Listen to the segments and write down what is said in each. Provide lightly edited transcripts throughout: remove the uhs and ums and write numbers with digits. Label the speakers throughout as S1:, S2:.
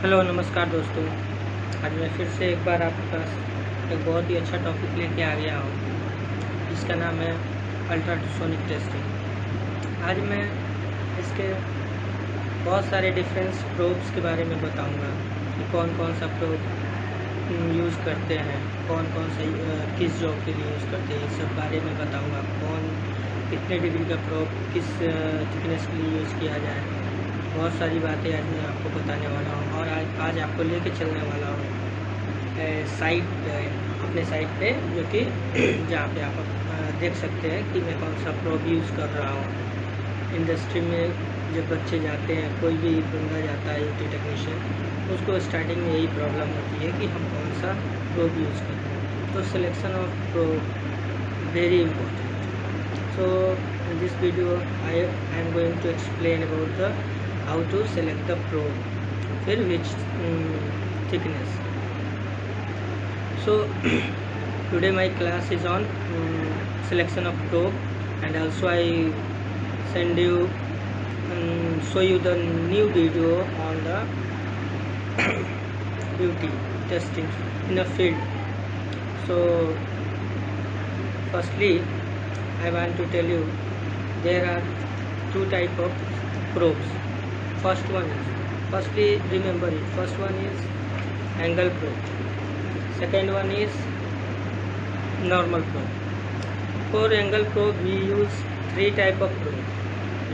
S1: Hello नमस्कार दोस्तों। आज मैं फिर से एक बार आपके पास एक बहुत ही अच्छा टॉपिक लेके आ गया हूँ जिसका नाम है अल्ट्रासोनिक टेस्टिंग। आज मैं इसके बहुत सारे डिफरेंस प्रोब्स के बारे में बताऊँगा कि कौन कौन सा प्रोब यूज़ करते हैं, कौन कौन सा किस जॉब के लिए यूज़ करते हैं, इस सब बारे में बताऊँगा। कौन कितने डिग्री का प्रोब किस थिकनेस के लिए यूज़ किया जाए, बहुत सारी बातें आज मैं आपको बताने वाला हूँ। और आज आपको लेके चलने वाला हूँ साइट पे, अपने साइट पे, जो कि जहाँ पे आप देख सकते हैं कि मैं कौन सा प्रोब यूज़ कर रहा हूँ। इंडस्ट्री में जब बच्चे जाते हैं, कोई भी बंदा जाता है यूटी टेक्नीशियन, उसको स्टार्टिंग में यही प्रॉब्लम होती है कि हम कौन सा प्रोब यूज़ करें। तो selection of probe very important. So in this video I am going to explain about the how to select the probe for which thickness. So today my class is on selection of probe, and also I send you show you the new video on the beauty testing in a field. So firstly I want to tell you there are two type of probes. Firstly remember it, first one is angle probe, second one is normal probe. For angle probe we use three type of probe.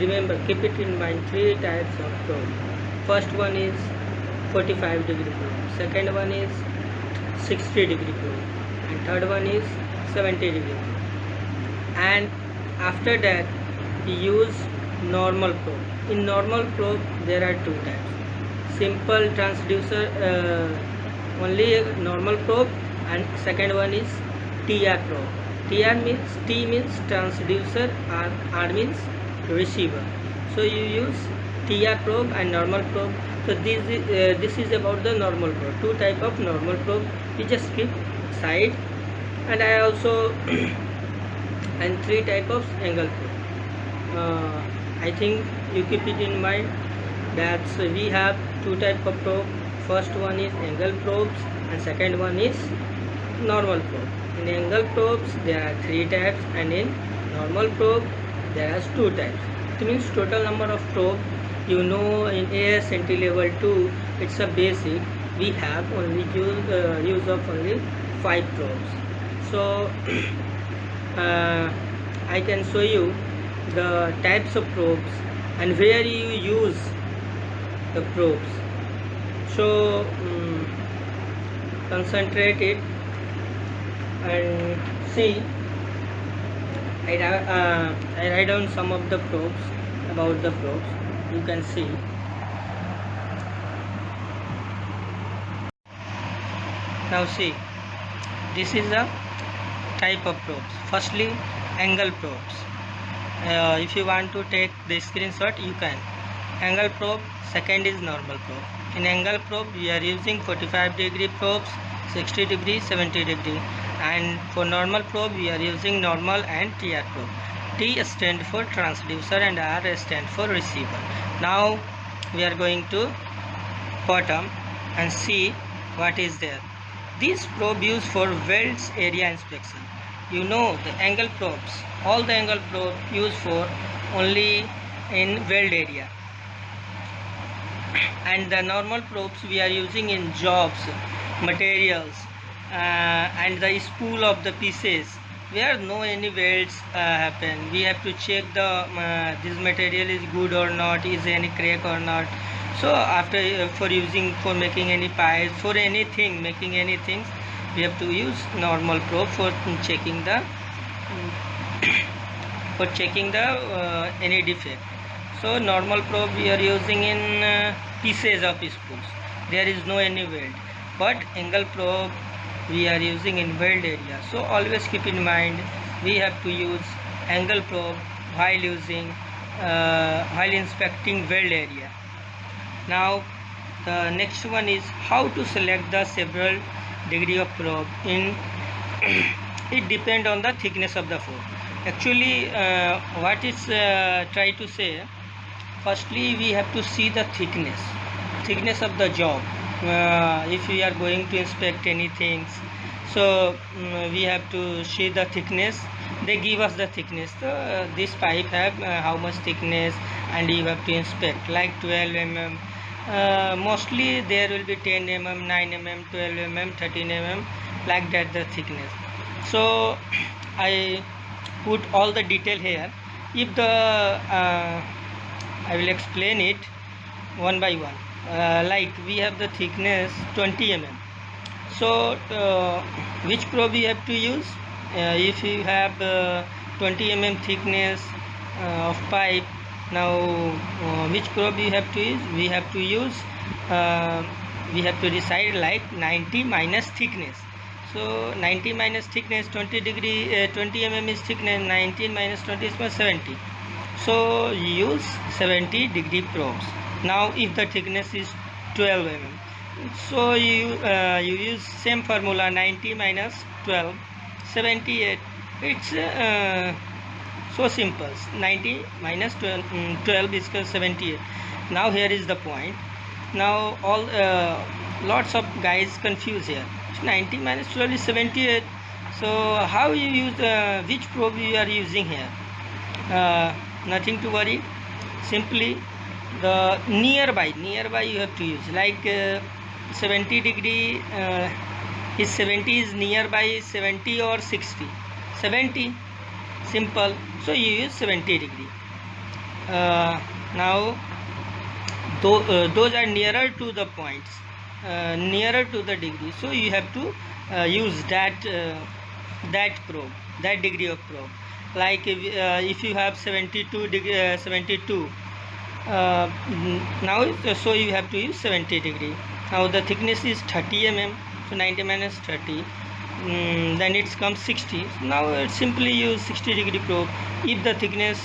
S1: Remember, keep it in mind, three types of probe. First one is 45 degree probe, second one is 60 degree probe, and third one is 70 degree probe. And after that we use normal probe. In normal probe there are two types: simple transducer, only normal probe, and second one is TR probe. TR means T means transducer, R means receiver. So you use TR probe and normal probe. So this is about the normal probe. Two type of normal probe. You just keep side, and I also and three type of angle probe. I think you keep it in mind that we have two type of probe. First one is angle probes and second one is normal probe. In angle probes there are three types, and in normal probe there are two types. It means total number of probe, you know, in ASNT level 2 it's a basic, we have only use of only 5 probes. So I can show you the types of probes and where you use the probes. So concentrate it and see. I write down some of the probes, about the probes. You can see. Now see, this is a type of probes. Firstly, angle probes. If you want to take the screenshot, you can. Angle probe, second is normal probe. In angle probe we are using 45 degree probes, 60 degree, 70 degree, and for normal probe we are using normal and TR probe. T stand for transducer and R stand for receiver. Now we are going to bottom and see what is there. This probe used for welds area inspection. You know, the angle probes, all the angle probe used for only in weld area, and the normal probes we are using in jobs, materials, and the spool of the pieces where no any welds happen. We have to check the this material is good or not, is any crack or not. So after for using, for making any pipes, for anything, making anything, we have to use normal probe for checking the any defect. So normal probe we are using in pieces of spools, there is no any weld. But angle probe we are using in weld area. So always keep in mind, we have to use angle probe while using while inspecting weld area. Now the next one is how to select the several degree of probe. In it depend on the thickness of the probe. Actually what is try to say, firstly we have to see the thickness. thickness of the job. If we are going to inspect anything, so we have to see the thickness. They give us the thickness. So this pipe have how much thickness, and you have to inspect like 12 mm. Mostly there will be 10 mm, 9 mm, 12 mm, 13 mm, like that the thickness. So I put all the detail here. If the I will explain it one by one. Like we have the thickness 20 mm. So which probe we have to use? If you have 20 mm thickness of pipe, now which probe we have to use? We have to use we have to decide like 90 minus thickness. So 90 minus thickness, 20 degree 20 mm is thickness, 19 minus 20 is 70. So you use 70 degree probes. Now if the thickness is 12 mm, so you use same formula, 90 minus 12, 78. It's so simple. 90 minus 12 is 78. Now here is the point. Now all lots of guys confuse here. 90 minus 12 is 78. So how you use which probe you are using here? Nothing to worry. Simply the nearby you have to use, like 70 degree is 70 is nearby 70 or 60? 70. Simple. So you use 70 degree. Now those are nearer to the points, nearer to the degree, so you have to use that probe, that degree of probe. Like if you have 72 degree 72, now so you have to use 70 degree. Now the thickness is 30 mm, so 90 minus 30, then it comes 60. Now simply use 60 degree probe. If the thickness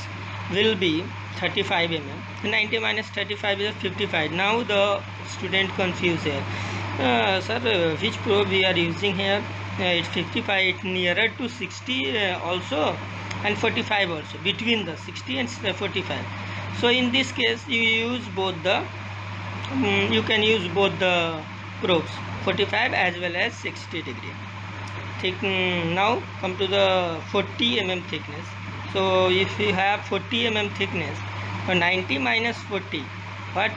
S1: will be 35 mm, 90 minus 35 is 55. Now the student confused here, sir, which probe we are using here? It's 55, it's nearer to 60 also, and 45 also, between the 60 and 45. So in this case you use both the you can use both the probes, 45 as well as 60 degree. Now come to the 40 mm thickness. So if you have 40 mm thickness, 90 minus 40, what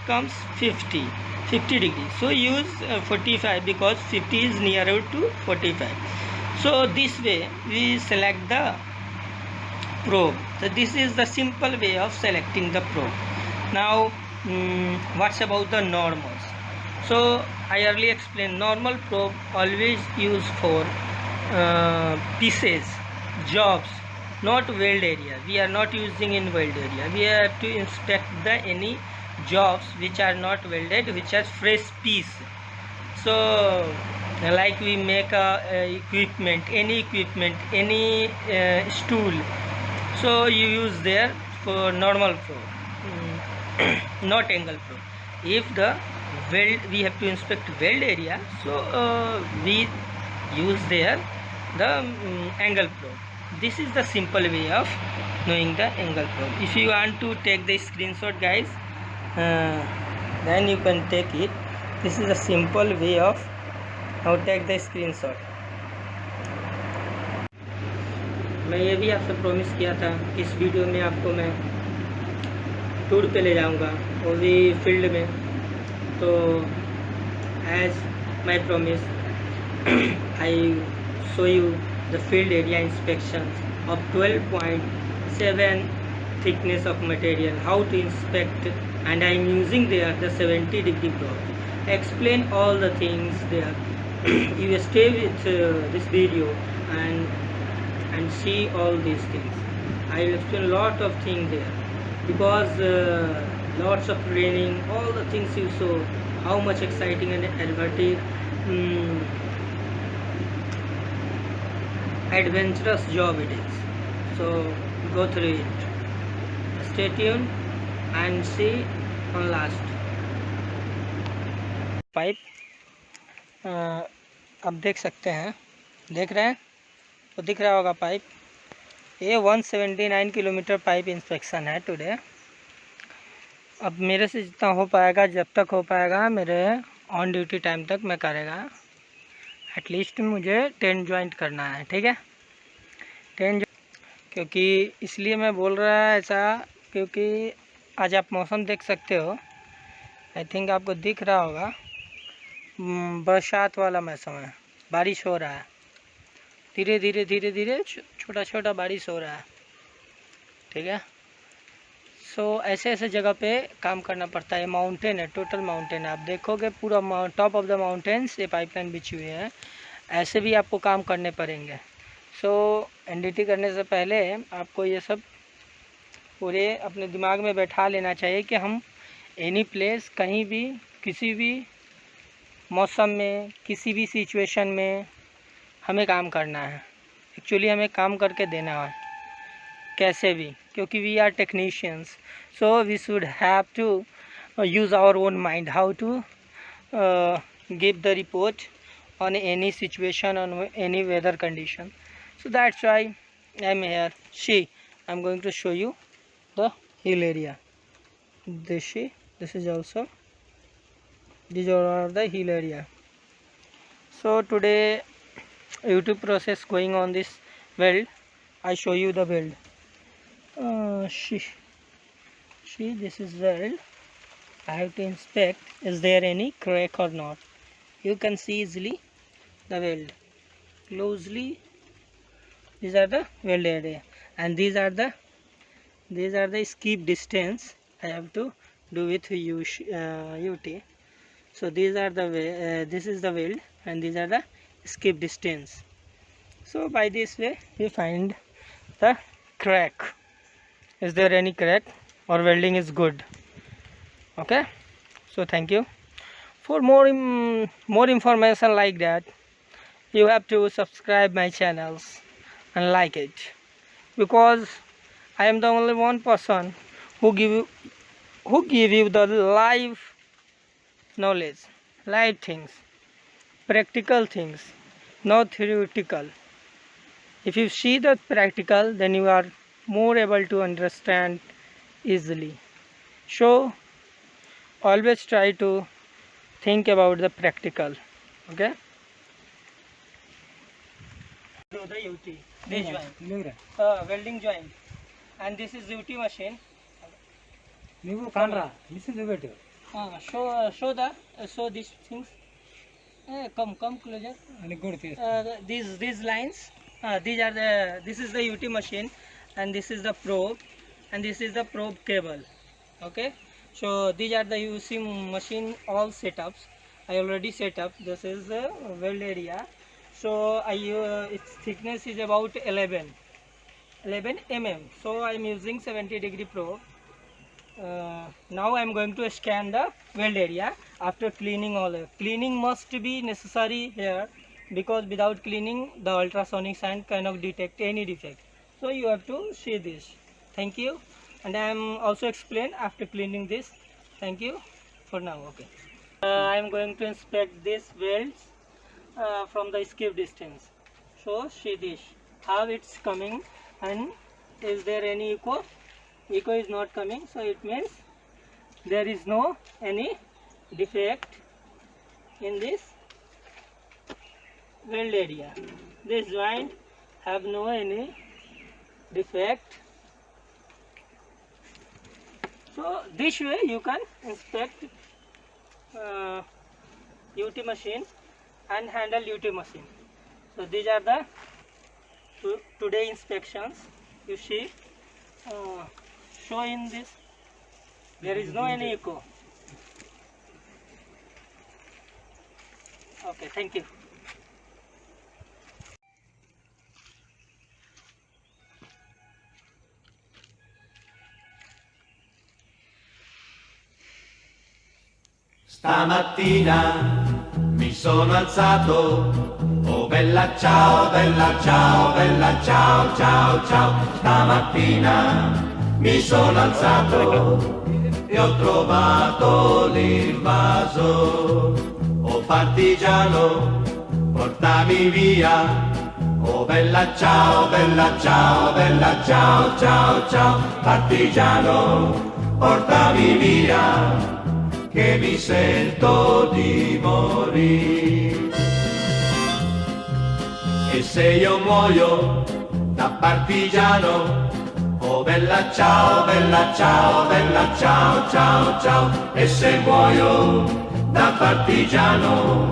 S1: comes? 50 degree. So use 45, because 50 is nearer to 45. So this way we select the probe. So this is the simple way of selecting the probe. Now what's about the normals? So I earlier explained, normal probe always used for pieces, jobs, not weld area. We are not using in weld area. We have to inspect the any jobs which are not welded, which are fresh piece. So like we make equipment, any stool, so you use there for normal probe, not angle probe. If the weld, we have to inspect weld area, so we use there the angle probe. This is the simple way of knowing the angle probe. If you want to take the screenshot, guys, then you can take it. This is a simple way of how take the screenshot. मैं ये भी आपसे promise किया था, इस video में आपको मैं टूर पे ले जाऊंगा, वो भी फील्ड में. तो as my promise, I show you the field area inspections of 12.7 thickness of material, how to inspect, and I am using there the 70 degree probe. I explain all the things there. You stay with this video and see all these things. I will explain a lot of things there, because lots of training, all the things you saw, how much exciting and adventurous job it is. So go through it. Stay tuned and see on last. Pipe अब देख सकते हैं, देख रहे हैं तो दिख रहा होगा पाइप. ये 179 किलोमीटर पाइप इंस्पेक्शन है टुडे. अब मेरे से जितना हो पाएगा, जब तक हो पाएगा मेरे ऑन ड्यूटी टाइम तक मैं करेगा। एटलीस्ट मुझे 10 ज्वाइंट करना है, ठीक है, 10। क्योंकि इसलिए मैं बोल रहा है ऐसा, क्योंकि आज आप मौसम देख सकते हो, आई थिंक आपको दिख रहा होगा, बरसात वाला मौसम है, बारिश हो रहा है, धीरे धीरे धीरे धीरे छोटा छोटा बारिश हो रहा है, ठीक है। सो ऐसे ऐसे जगह पे काम करना पड़ता है। माउंटेन है, टोटल माउंटेन है, आप देखोगे पूरा टॉप ऑफ द माउंटेन्स ये पाइपलाइन बिछी हुई है, ऐसे भी आपको काम करने पड़ेंगे। सो एनडीटी करने से पहले आपको ये सब पूरे अपने दिमाग में बैठा लेना चाहिए कि हम एनी प्लेस, कहीं भी, किसी भी मौसम में, किसी भी सिचुएशन में हमें काम करना है। एक्चुअली हमें काम करके देना है कैसे भी, क्योंकि we are technicians, so we should have to use our own mind how to give the report on any situation, on any weather condition. So that's why I'm here. I'm going to show you the hill area. This is also, these are the hill area. So today YouTube process going on this weld. I show you the weld. This is weld. I have to inspect, is there any crack or not. You can see easily the weld closely. These are the weld area, and these are the skip distance I have to do with UT. So these are the this is the weld, and these are the skip distance. So by this way we find the crack, is there any crack or welding is good. Okay, so thank you. For more information like that, you have to subscribe my channels and like it, because I am the only one person who give you the live knowledge, live things, practical things, not theoretical. If you see the practical, then you are more able to understand easily. So always try to think about the practical. Okay, do the UT, this joint, welding joint, and this is UT machine. Show these things. Come closer. These lines, this is the UT machine, and this is the probe, and this is the probe cable. Okay, so these are the UC machine all setups. I already set up. This is the weld area. So its thickness is about 11 mm. So I am using 70-degree probe. Now I am going to scan the weld area after cleaning all. Cleaning must be necessary here, because without cleaning the ultrasonic sand cannot detect any defect. So you have to see this. Thank you. And I am also explain after cleaning this. Thank you for now. Okay, I am going to inspect this welds from the skip distance. So see this, how it's coming, and is there any echo? Echo is not coming, so it means there is no any defect in this weld area. This joint have no any defect. So this way you can inspect UT machine and handle UT machine. So these are the today inspections. You see, show in this, there is no any echo. Okay, thank you.
S2: Stamattina mi sono alzato, oh bella ciao, bella ciao, bella ciao, ciao, ciao. Stamattina mi sono alzato e ho trovato l'invaso, oh partigiano, portami via. Oh bella ciao, bella ciao, bella ciao, ciao, ciao. Partigiano, portami via, che mi sento di morire. E se io muoio da partigiano, oh bella ciao, bella ciao, bella ciao, ciao, ciao. E se muoio da partigiano,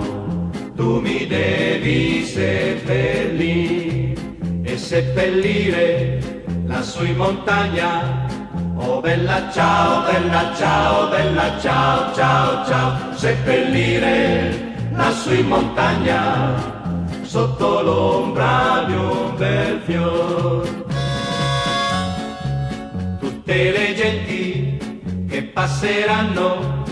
S2: tu mi devi seppellire e seppellire lassù in montagna. Oh bella ciao, bella ciao, bella ciao, ciao, ciao. Seppellire lassù in montagna, sotto l'ombra di un bel fior. Tutte le genti che passeranno,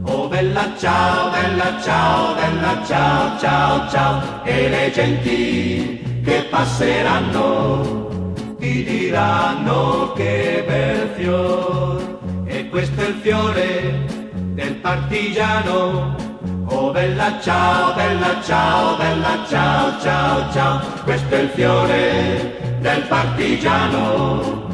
S2: oh bella ciao, bella ciao, bella ciao, ciao, ciao. E le genti che passeranno ti diranno che bel fior. E questo è il fiore del partigiano. Oh bella ciao, bella ciao, bella ciao, ciao, ciao. Questo è il fiore del partigiano.